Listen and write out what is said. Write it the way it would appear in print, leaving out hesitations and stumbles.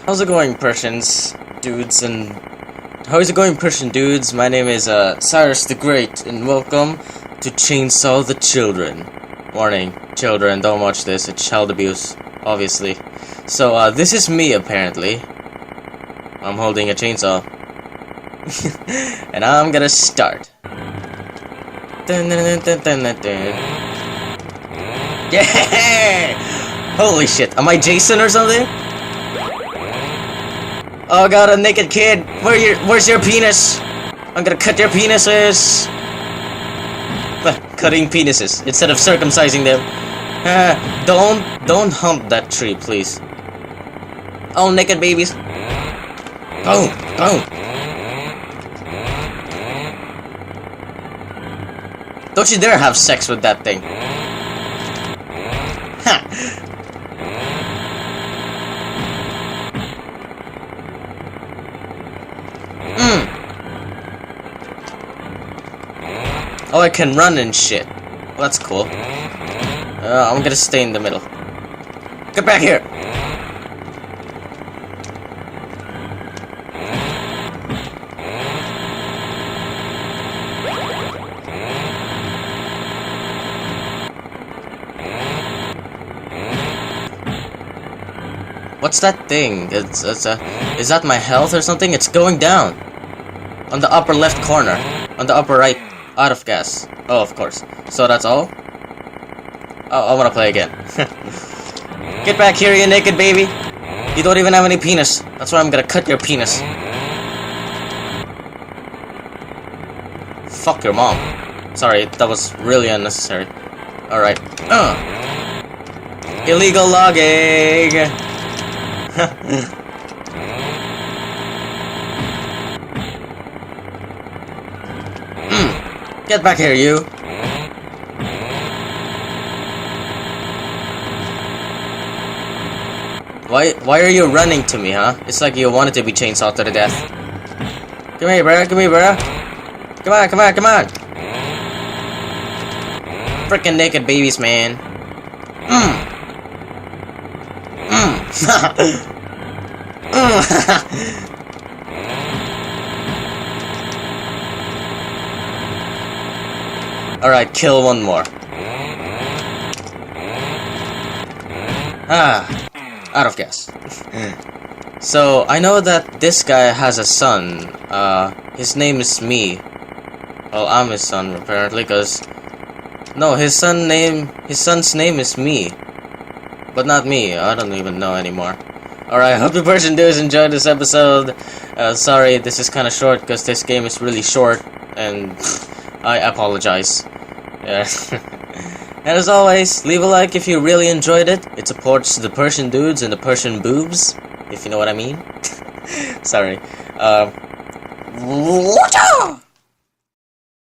How's it going, Persians, dudes, and how's it going, Persian dudes? My name is Cyrus the Great, and welcome to Chainsaw the Children. Warning, children, don't watch this. It's child abuse, obviously. So this is me apparently. I'm holding a chainsaw, and I'm gonna start. Yeah! Holy shit! Am I Jason or something? Oh god, a naked kid! Where's your penis? I'm gonna cut your penises! Cutting penises instead of circumcising them. Don't hump that tree, please. Oh, naked babies! Boom! Boom! Don't you dare have sex with that thing! Ha! Oh, I can run and shit. Well, that's cool. I'm gonna stay in the middle. Get back here! What's that thing? Is that my health or something? It's going down. On the upper left corner. On the upper right. Out of gas. Oh, of course. So that's all? Oh, I wanna play again. Get back here, you naked baby! You don't even have any penis. That's why I'm gonna cut your penis. Fuck your mom. Sorry, that was really unnecessary. Alright. Illegal logging! Get back here, you! Why are you running to me, huh? It's like you wanted to be chainsawed to the death. Come here, bro. Come here, bro. Come on, come on, come on! Frickin' naked babies, man. Alright, kill one more. Out of gas. So, I know that this guy has a son. His name is me. Well, I'm his son, apparently, cause... No, his son's name is me. But not me, I don't even know anymore. Alright, hope you Persian dudes enjoyed this episode. Sorry, this is kinda short, cause this game is really short, and... I apologize. Yeah. And as always, leave a like if you really enjoyed it. It supports the Persian dudes and the Persian boobs, if you know what I mean. Sorry.